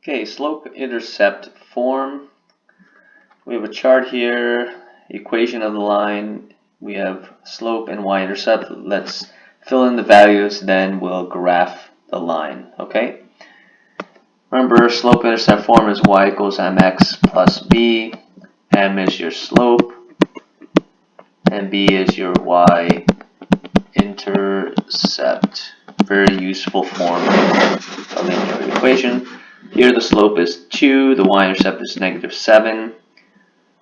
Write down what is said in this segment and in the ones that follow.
Okay, slope-intercept form. We have a chart here, equation of the line. We have slope and y-intercept. Let's fill in the values, then we'll graph the line, okay? Remember, slope-intercept form is y equals mx plus b. M is your slope, and b is your y-intercept. Very useful form of a linear equation. Here the slope is 2, the y-intercept is -7.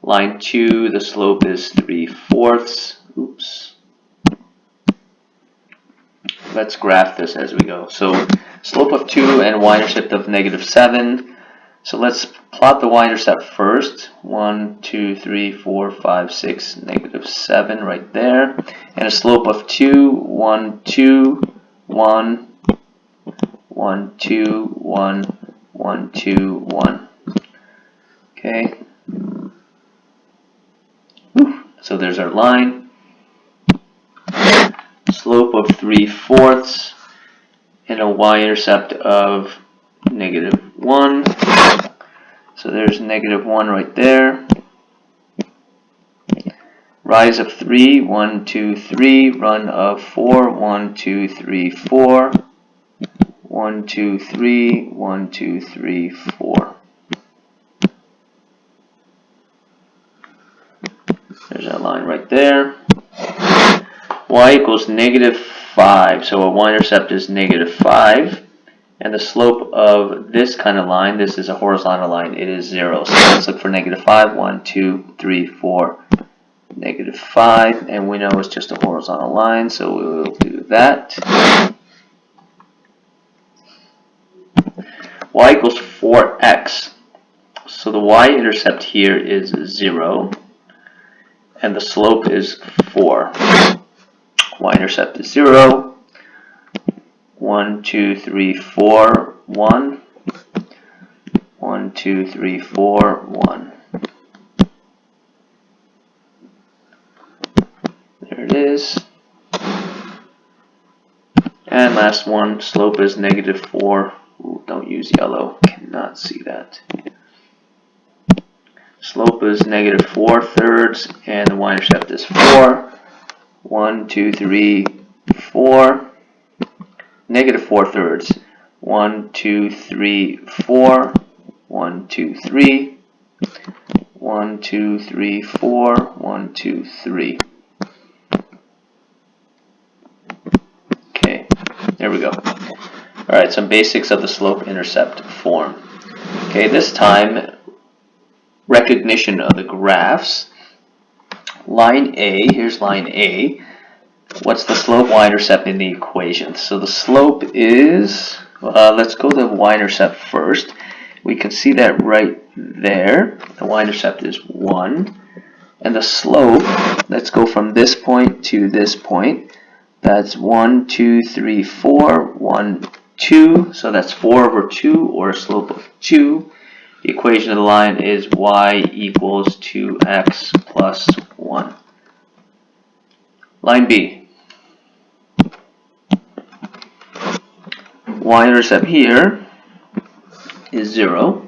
Line 2, the slope is 3/4. Oops. Let's graph this as we go. So slope of 2 and y-intercept of -7. So let's plot the y-intercept first. 1, 2, 3, 4, 5, 6, -7 right there. And a slope of 2, 1, 2, 1, 1, 2, 1, 1, 2, 1. Okay. So there's our line. Slope of 3/4 and a y-intercept of -1. So there's -1 right there. Rise of 3, 1, 2, 3. Run of 4, 1, 2, 3, 4. 1, 2, 3, 1, 2, 3, 4. There's that line right there. Y equals -5. So a y-intercept is -5. And the slope of this kind of line, this is a horizontal line, it is 0. So let's look for -5. 1, 2, 3, 4. -5. And we know it's just a horizontal line, so we will do that. Y equals 4x. So the y-intercept here is 0. And the slope is 4. Y-intercept is 0. 1, 2, 3, 4, 1. 1, 2, 3, 4, 1. There it is. And last one, slope is -4. Ooh, don't use yellow, cannot see that. Slope is -4/3, and the y-intercept is 4. 1, 2, 3, 4. -4/3. 1, 2, 3, 4. 1, 2, 3. 1, 2, 3, 4. 1, 2, 3. Okay, there we go. Alright, some basics of the slope-intercept form. Okay, this time, recognition of the graphs. Line A, here's line A. What's the slope y-intercept in the equation? So the slope is, let's go to the y-intercept first. We can see that right there. The y-intercept is 1. And the slope, let's go from this point to this point. That's 1, 2, 3, 4, 1, 2. So that's 4/2, or a slope of 2. The equation of the line is y equals 2x plus 1. Line B. Y-intercept here is 0.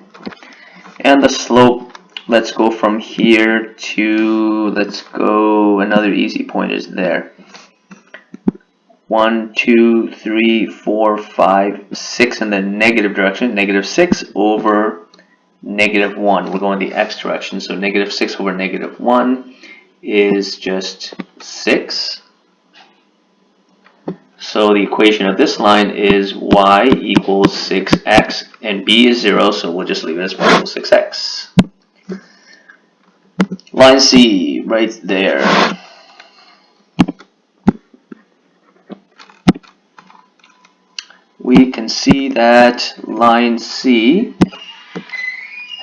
And the slope, let's go from here to, let's go, another easy point is there. 1, 2, 3, 4, 5, 6 in the negative direction, -6 over -1. We're going the x direction, so -6 over -1 is just 6. So the equation of this line is y equals 6x, and b is 0, so we'll just leave it as y equals 6x. Line C, right there. We can see that line C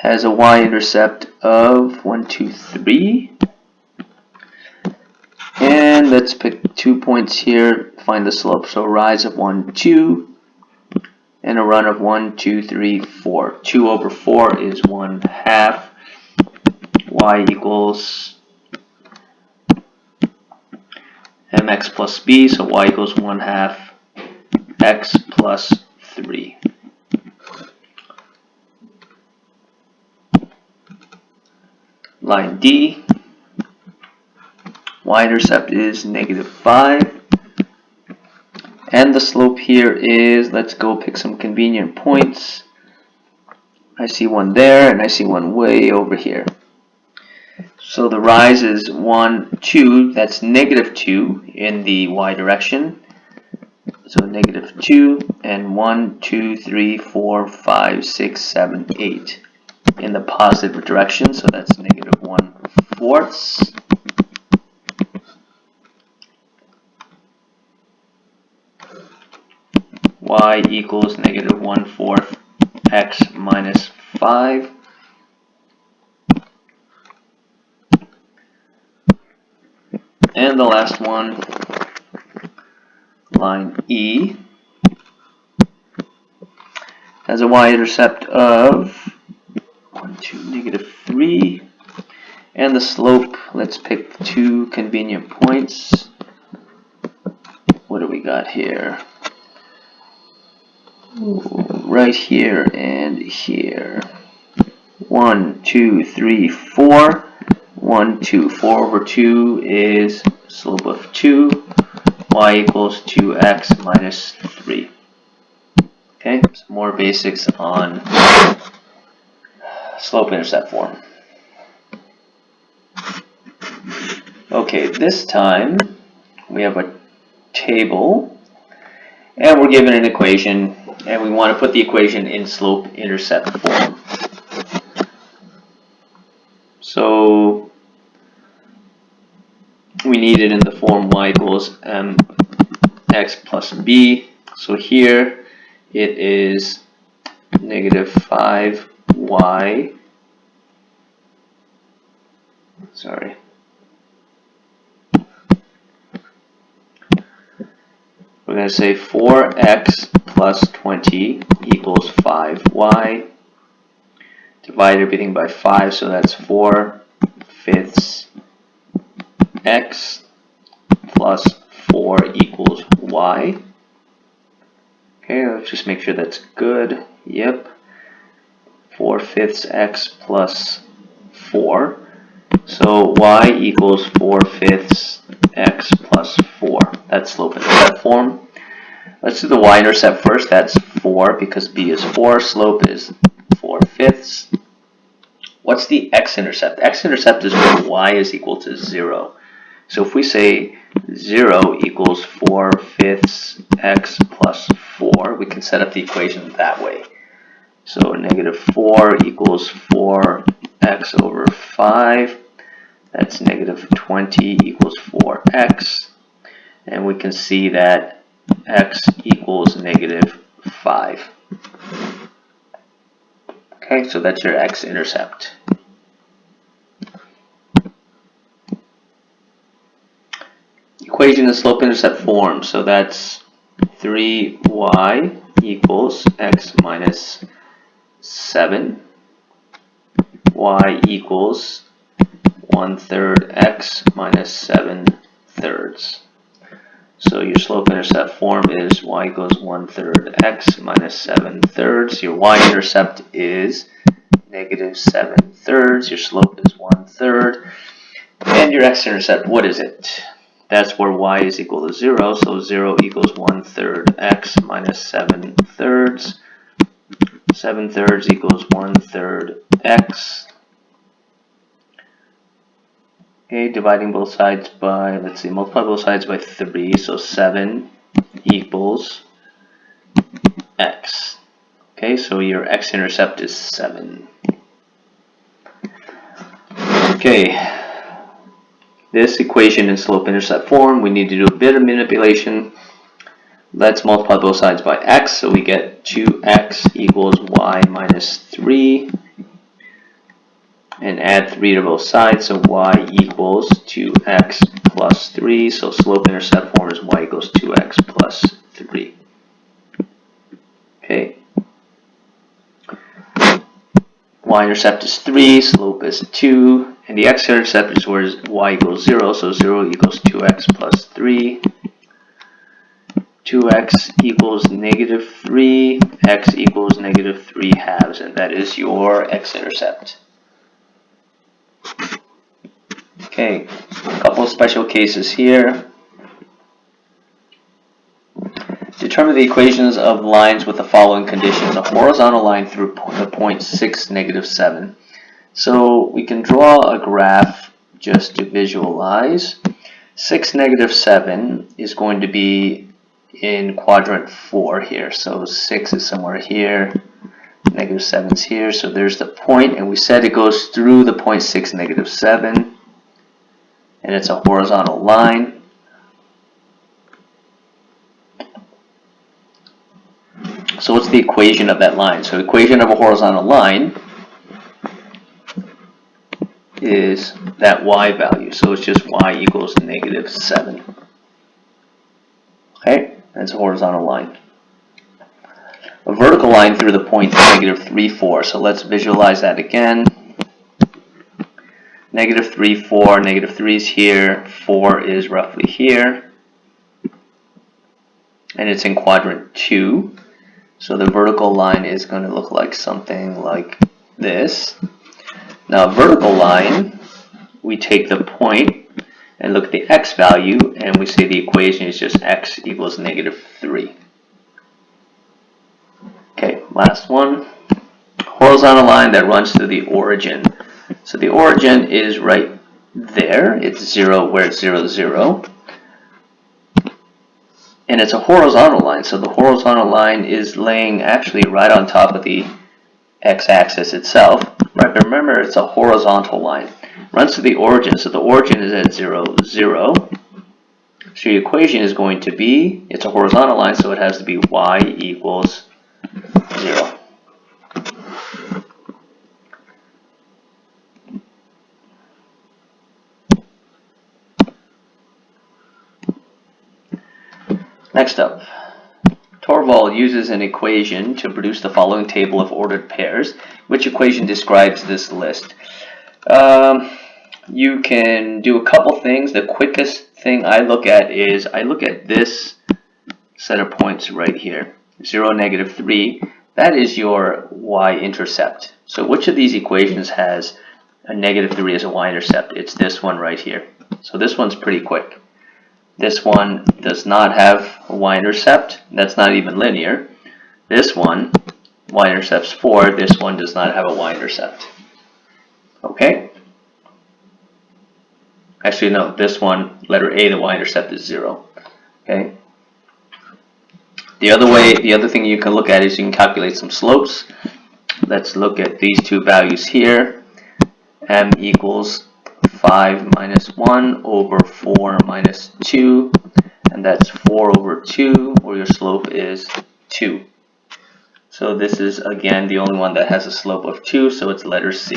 has a y-intercept of 1, 2, 3. And let's pick 2 points here, find the slope. So rise of 1, 2, and a run of 1, 2, 3, 4. 2/4 is 1/2. Y equals mx plus b, so y equals 1/2 x plus 3. line D, y-intercept is -5, and the slope here is, let's go pick some convenient points. I see one there, and I see one way over here. So the rise is 1, 2, that's -2 in the y direction. So -2, and 1, 2, 3, 4, 5, 6, 7, 8 in the positive direction, so that's -1/4. Y equals -1/4 x minus 5. And the last one, line E, has a y-intercept of 1, 2, -3. And the slope, let's pick two convenient points. What do we got here? Right here and here. 1, 2, 3, 4. 1, 2. 4 over 2 is slope of 2. Y equals 2x minus 3. Okay, some more basics on slope-intercept form. Okay, this time we have a table, and we're given an equation, and we want to put the equation in slope-intercept form. So we need it in the form y equals mx plus b. So here it is -5y. Sorry. We're going to say 4x plus 20 equals 5y. Divide everything by 5, so that's 4/5 x plus 4 equals y. Okay, let's just make sure that's good. Yep. 4/5 x plus 4. So y equals 4/5 x plus 4. That's slope-intercept form. Let's do the y-intercept first. That's 4 because b is 4. Slope is 4/5. What's the x-intercept? X-intercept is when y is equal to 0. So if we say 0 equals 4/5 x plus 4, we can set up the equation that way. So -4 equals 4x over 5. That's -20 equals 4x. And we can see that x equals -5. Okay, so that's your x-intercept. Equation in slope-intercept form. So that's 3y equals x minus 7. Y equals 1/3 x minus 7/3. So your slope-intercept form is y equals 1/3 x minus 7/3. Your y-intercept is -7/3. Your slope is 1/3. And your x-intercept, what is it? That's where y is equal to 0. So 0 equals 1/3 x minus 7/3. 7/3 equals 1/3 x. Okay, dividing both sides by, let's see, multiply both sides by 3, so 7 equals x. Okay, so your x-intercept is 7. Okay, this equation in slope-intercept form, we need to do a bit of manipulation. Let's multiply both sides by x, so we get 2x equals y minus 3. And add 3 to both sides, so y equals 2x plus 3. So slope-intercept form is y equals 2x plus 3. Okay. Y-intercept is 3, slope is 2, and the x-intercept is where y equals 0, so 0 equals 2x plus 3. 2x equals -3, x equals -3/2, and that is your x-intercept. Okay, a couple of special cases here. Determine the equations of lines with the following conditions. A horizontal line through the point 6, -7. So we can draw a graph just to visualize. 6, -7 is going to be in quadrant 4 here. So 6 is somewhere here, -7 is here. So there's the point, and we said it goes through the point 6, -7, and it's a horizontal line. So what's the equation of that line? So the equation of a horizontal line is that y value. So it's just y equals -7. Okay, that's a horizontal line. A vertical line through the point is -3, 4. So let's visualize that again. -3, 4, -3 is here, 4 is roughly here, and it's in quadrant 2. So the vertical line is going to look like something like this. Now, a vertical line, we take the point and look at the x value, and we say the equation is just x equals -3. Okay, last one. Horizontal line that runs through the origin. So the origin is right there. It's 0 where it's 0, 0. And it's a horizontal line. So the horizontal line is laying actually right on top of the x-axis itself. Right, but remember, it's a horizontal line. Runs to the origin, so the origin is at 0, 0. So your equation is going to be, it's a horizontal line, so it has to be y equals 0. Next up, Torvald uses an equation to produce the following table of ordered pairs. Which equation describes this list? You can do a couple things. The quickest thing I look at is I look at this set of points right here, 0, -3. That is your y-intercept. So which of these equations has a -3 as a y-intercept? It's this one right here. So this one's pretty quick. This one does not have a y-intercept. That's not even linear. This one, y-intercept's 4. This one does not have a y-intercept. Okay? Actually, no. This one, letter A, the y-intercept is 0. Okay? The other thing you can look at is you can calculate some slopes. Let's look at these two values here. M equals 5 minus 1 over 4 minus 2. And that's 4 over 2, where your slope is 2. So this is, again, the only one that has a slope of 2, so it's letter C.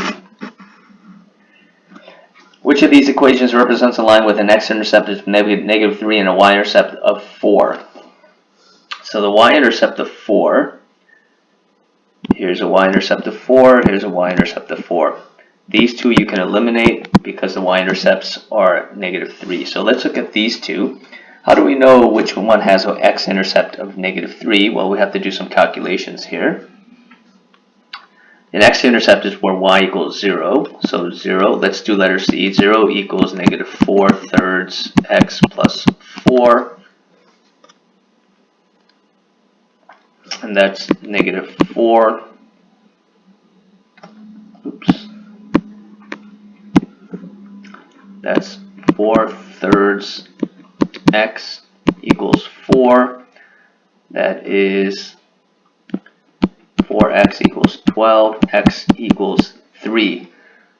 Which of these equations represents a line with an x-intercept of -3 and a y-intercept of 4? So the y-intercept of 4, here's a y-intercept of 4, here's a y-intercept of 4. These two you can eliminate because the y-intercepts are -3. So let's look at these two. How do we know which one has an x-intercept of -3? Well, we have to do some calculations here. An x-intercept is where y equals 0. So 0, let's do letter C. 0 equals -4 thirds x plus 4. And that's -4. Oops. That's 4 thirds x equals 4. That is 4x equals 12, x equals 3.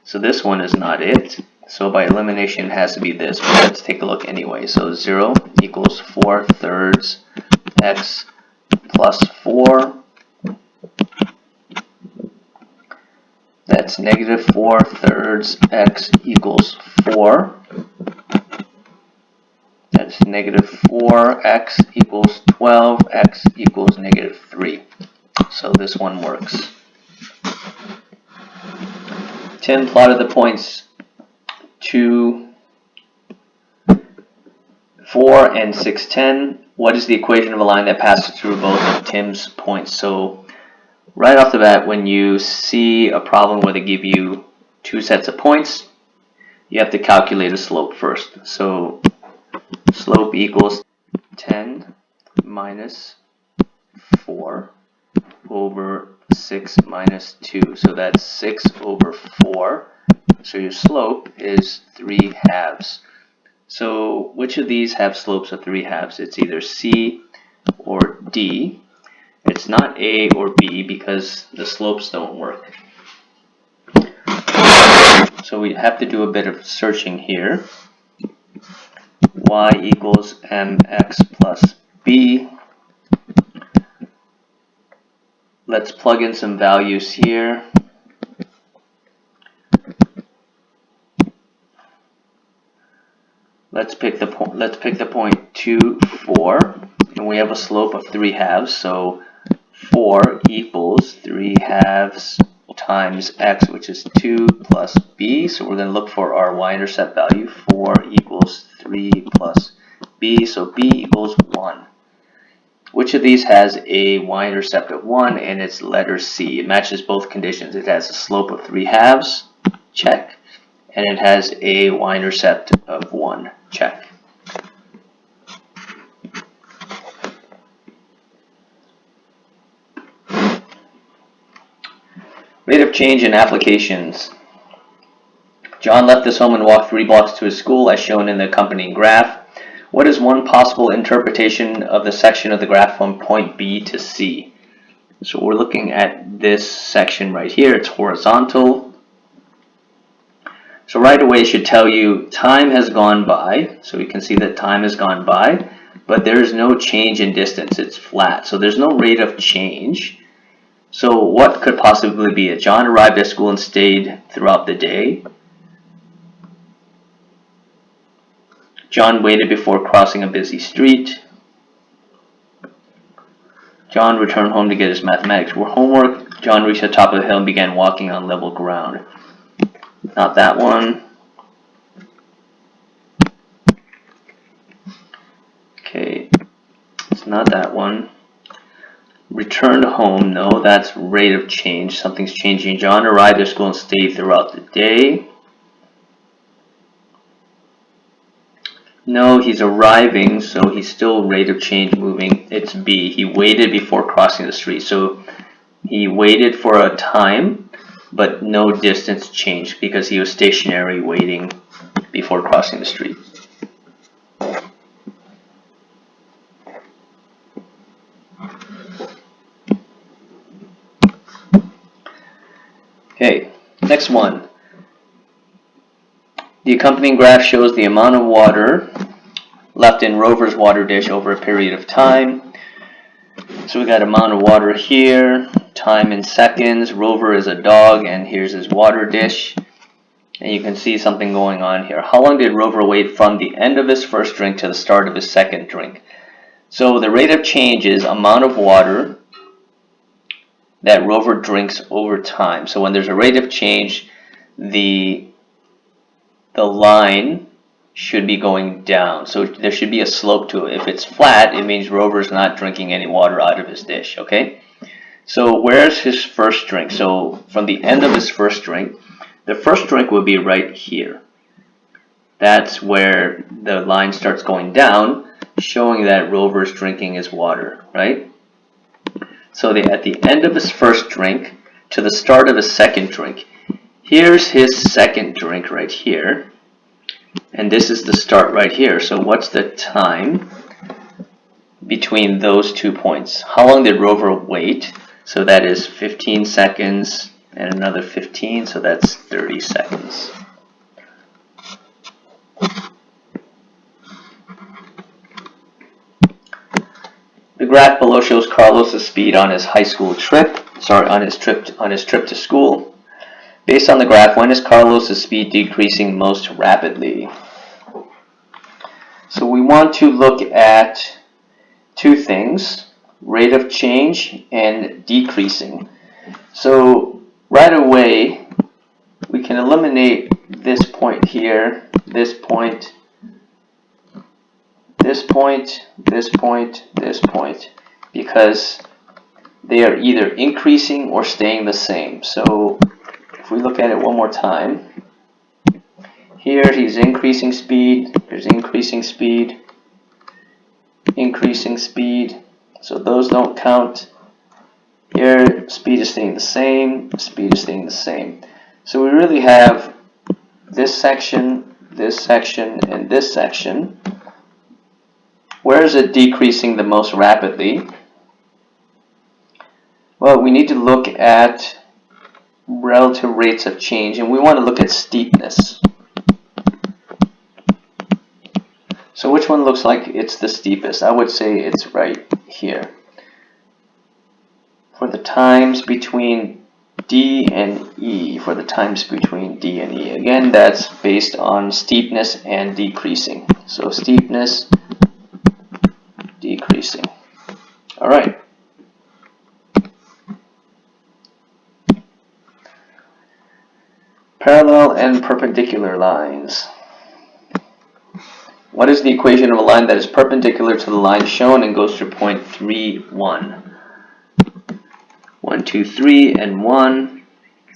So this one is not it. So by elimination it has to be this. But let's take a look anyway. So 0 equals 4 thirds x plus 4. That's -4 thirds x equals 4. That's -4x equals 12, x equals -3. So this one works. Tim plotted the points 2, 4, and 6, 10. What is the equation of a line that passes through both of Tim's points? So right off the bat, when you see a problem where they give you two sets of points, you have to calculate a slope first. So slope equals 10 minus 4 over 6 minus 2. So that's 6 over 4. So your slope is 3 halves. So which of these have slopes of 3 halves? It's either C or D. It's not A or B because the slopes don't work. So we have to do a bit of searching here. Y equals mx plus b. Let's plug in some values here. Let's pick the point 2, 4, and we have a slope of 3 halves. So 4 equals 3 halves times x, which is 2 plus b. So we're going to look for our y-intercept value. 4 equals 3 plus b. So b equals 1. Which of these has a y-intercept of 1? And it's letter C. It matches both conditions. It has a slope of 3 halves, check, and it has a y-intercept of 1, check. Rate of change in applications. John left his home and walked 3 blocks to his school as shown in the accompanying graph. What is one possible interpretation of the section of the graph from point B to C? So we're looking at this section right here. It's horizontal. So right away it should tell you time has gone by. So you can see that time has gone by, but there's no change in distance. It's flat. So there's no rate of change. So what could possibly be it? John arrived at school and stayed throughout the day. John waited before crossing a busy street. John returned home to get his mathematics homework. John reached the top of the hill and began walking on level ground. Not that one. Okay, it's not that one. Returned home, no, that's rate of change. Something's changing. John arrived at school and stayed throughout the day. No, he's arriving, so he's still rate of change moving. It's B. He waited before crossing the street. So he waited for a time, but no distance changed because he was stationary waiting before crossing the street. Okay, next one. The accompanying graph shows the amount of water left in Rover's water dish over a period of time. So we got amount of water here, time in seconds. Rover is a dog, and here's his water dish. And you can see something going on here. How long did Rover wait from the end of his first drink to the start of his second drink? So the rate of change is amount of water that Rover drinks over time. So when there's a rate of change, the line should be going down. So there should be a slope to it. If it's flat, it means Rover's not drinking any water out of his dish, okay? So where's his first drink? So from the end of his first drink, the first drink would be right here. That's where the line starts going down, showing that Rover's drinking his water, right? So at the end of his first drink to the start of his second drink, here's his second drink right here, and this is the start right here. So what's the time between those 2 points? How long did Rover wait? So that is 15 seconds and another 15, so that's 30 seconds. The graph below shows Carlos's speed on his high school trip, on his trip to school. Based on the graph, when is Carlos's speed decreasing most rapidly? So we want to look at 2 things, rate of change and decreasing. So right away, we can eliminate this point here, this point, this point, this point, this point, because they are either increasing or staying the same. So if we look at it one more time, Here he's increasing speed, there's increasing speed, increasing speed, so those don't count. Here speed is staying the same, speed is staying the same. So we really have this section, and this section. Where is it decreasing the most rapidly? Well, we need to look at relative rates of change, and we want to look at steepness. So which one looks like it's the steepest? I would say it's right here. For the times between D and E, Again, that's based on steepness and decreasing. So steepness, decreasing. All right. Parallel and perpendicular lines. What is the equation of a line that is perpendicular to the line shown and goes through point 3, 1? 1, 2, 3, and 1.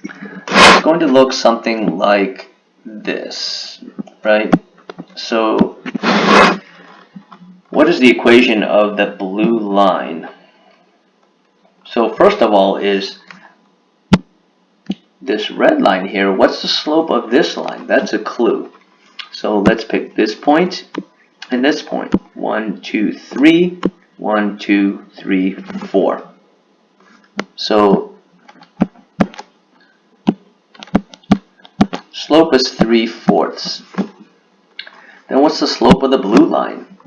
It's going to look something like this, right? So, what is the equation of the blue line? So, first of all is this red line here. What's the slope of this line? That's a clue. So, let's pick this point and this point. 1, 2, 3, 1, 2, 3, 4. So, slope is 3/4. Then what's the slope of the blue line?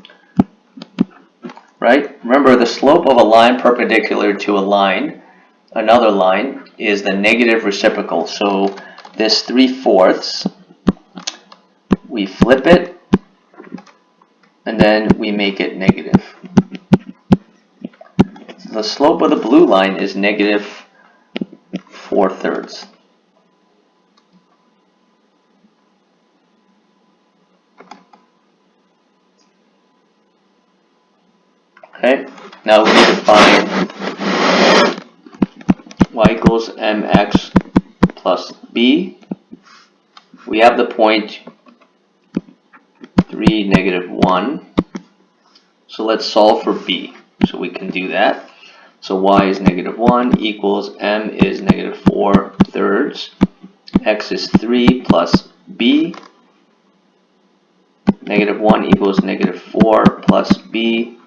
Right? Remember, the slope of a line perpendicular to a line, another line, is the negative reciprocal. So this 3/4, we flip it, and then we make it negative. So the slope of the blue line is negative 4/3. Okay, now we need to find y equals mx plus b. We have the point 3, negative 1. So let's solve for b. So we can do that. So y is negative 1 equals m is negative 4/3. X is 3 plus b. Negative 1 equals negative 4 plus b.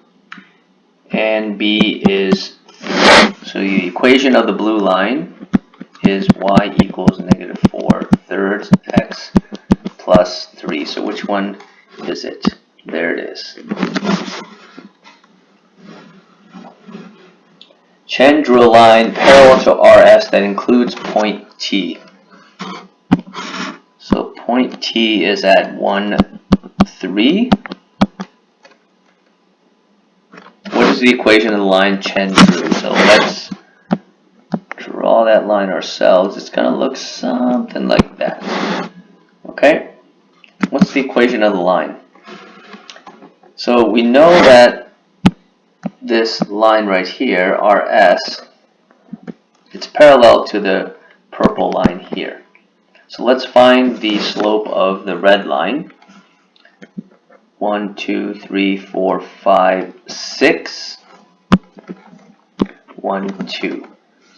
And b is 3. So the equation of the blue line is y equals negative 4/3 x plus 3. So which one is it? There it is. Chen drew a line parallel to RS that includes point T. So point T is at 1, 3. What is the equation of the line Chen drew? So let's draw that line ourselves. It's going to look something like that. Okay? What's the equation of the line? So we know that this line right here, RS, it's parallel to the purple line here. So let's find the slope of the red line. 1, 2, 3, 4, 5, 6. 1, 2.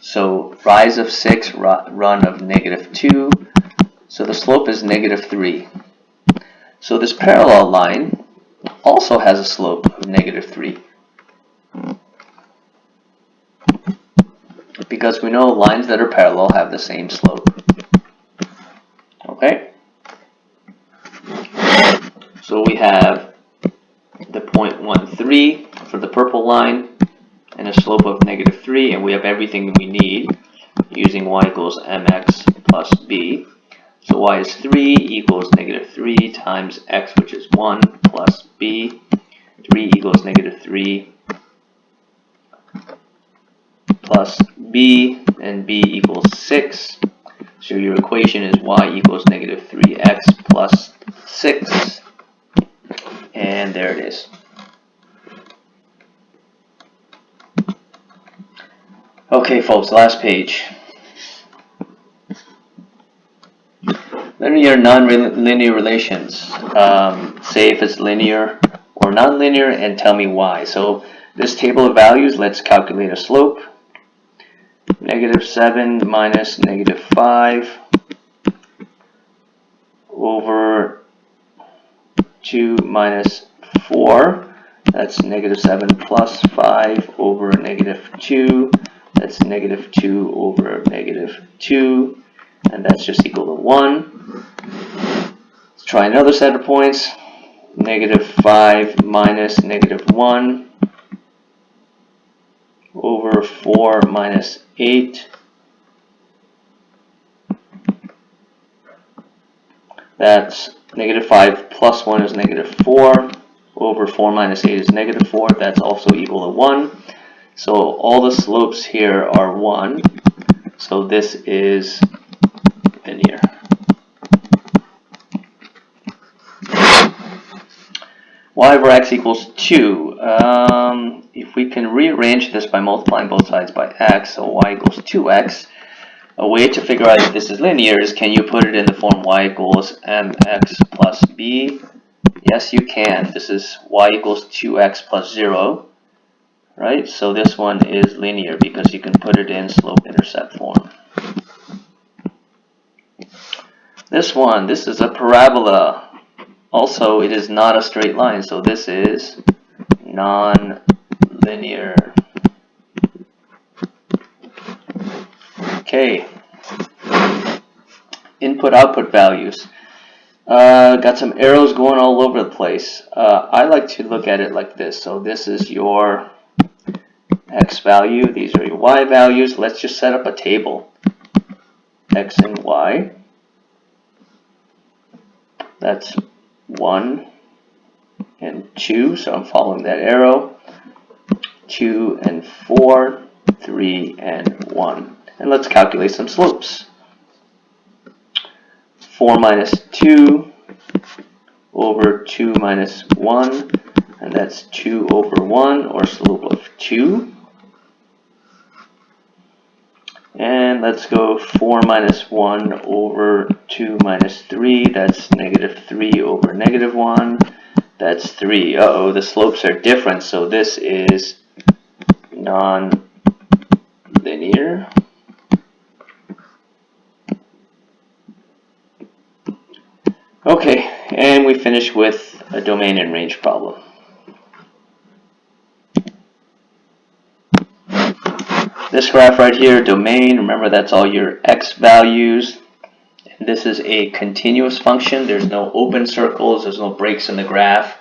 So rise of 6, run of negative 2. So the slope is negative 3. So this parallel line also has a slope of negative 3. Because we know lines that are parallel have the same slope. Okay? So we have the point 1, 3 for the purple line and a slope of negative 3, and we have everything we need using y equals mx plus b. So y is 3 equals negative 3 times x, which is 1, plus b. 3 equals negative 3 plus b, and b equals 6. So your equation is y equals negative 3x plus 6. And there it is. Okay, folks, last page. Linear, non-linear relations. Say if it's linear or non-linear and tell me why. So this table of values, let's calculate a slope. -7 minus -5 over 2 minus 4. That's -7 plus 5 over -2. That's -2 over -2. And that's just equal to 1. Let's try another set of points. -5 minus -1 over 4 minus 8. That's -5 plus 1 is -4. Over 4 minus 8 is -4. That's also equal to 1. So all the slopes here are 1. So this is linear. Y over x equals 2. If we can rearrange this by multiplying both sides by x, so y equals 2x, a way to figure out if this is linear is, can you put it in the form y equals mx plus b? Yes, you can. This is y equals 2x plus 0, right? So this one is linear because you can put it in slope-intercept form. This one, this is a parabola. Also, it is not a straight line, so this is non-linear. Okay. Input-output values. Got some arrows going all over the place. I like to look at it like this. So this is your x value. These are your y values. Let's just set up a table. X and y. That's 1 and 2, so I'm following that arrow. 2 and 4, 3 and 1. And let's calculate some slopes. 4 minus 2 over 2 minus 1, and that's 2 over 1, or slope of 2. And let's go 4 minus 1 over 2 minus 3, that's -3 over -1, that's 3. Uh-oh, the slopes are different, so this is non-linear. Okay, and we finish with a domain and range problem. This graph right here, domain, remember that's all your x values. This is a continuous function. There's no open circles, there's no breaks in the graph.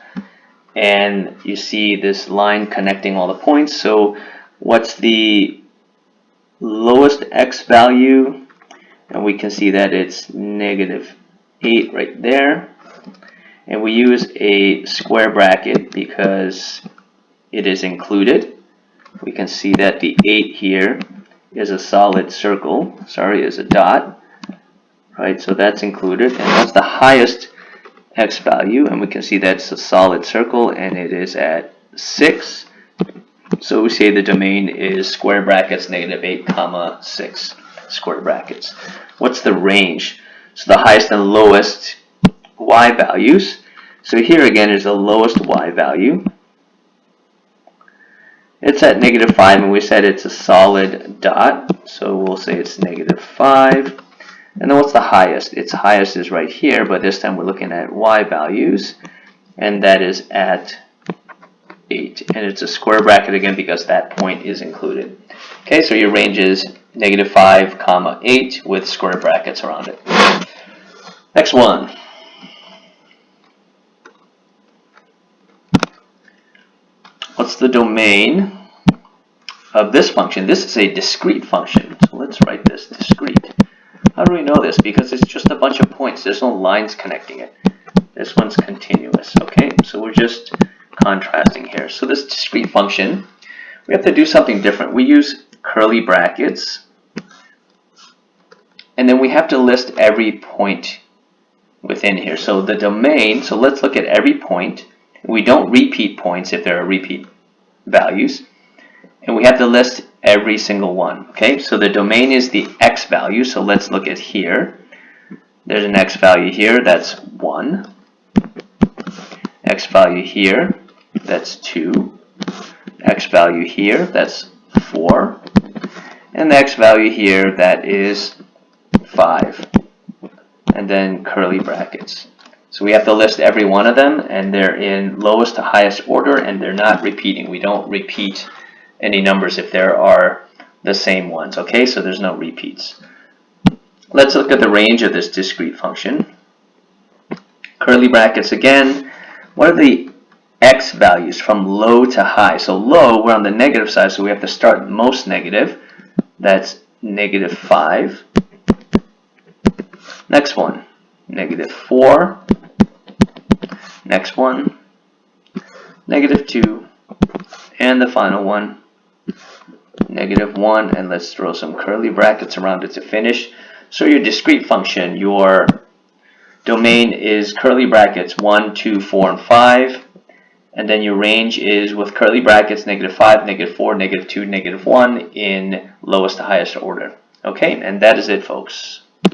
And you see this line connecting all the points. So what's the lowest x value? And we can see that it's -8 right there. And we use a square bracket because it is included. We can see that the 8 here is a solid circle, is a dot, right? So that's included, and that's the highest x value, and we can see that's a solid circle, and it is at 6. So we say the domain is square brackets -8 comma 6 square brackets. What's the range? So the highest and lowest y values. So here again is the lowest y value. It's at -5, and we said it's a solid dot, so we'll say it's -5. And then what's the highest? Its highest is right here, but this time we're looking at y values, and that is at 8. And it's a square bracket again because that point is included. Okay, so your range is -5 comma 8 with square brackets around it. Next one. What's the domain of this function? This is a discrete function. So let's write this discrete. How do we know this? Because it's just a bunch of points. There's no lines connecting it. This one's continuous. Okay, so we're just contrasting here. So this discrete function, we have to do something different. We use curly brackets, and then we have to list every point within here. So the domain, so let's look at every point. We don't repeat points if there are repeat values, and we have to list every single one. Okay, so the domain is the x value, so let's look at here. There's an x value here, that's 1. X value here, that's 2. X value here, that's 4. And the x value here, that is 5. And then curly brackets. So we have to list every one of them, and they're in lowest to highest order, and they're not repeating. We don't repeat any numbers if there are the same ones, okay? So there's no repeats. Let's look at the range of this discrete function. Curly brackets again. What are the x values from low to high? So low, we're on the negative side, so we have to start most negative. That's negative 5. Next one, negative 4. Next one, negative 2. And the final one, negative 1. And let's throw some curly brackets around it to finish. So your discrete function, your domain is curly brackets 1, 2, 4, and 5. And then your range is with curly brackets negative 5, negative 4, negative 2, negative 1 in lowest to highest order. Okay, and that is it, folks.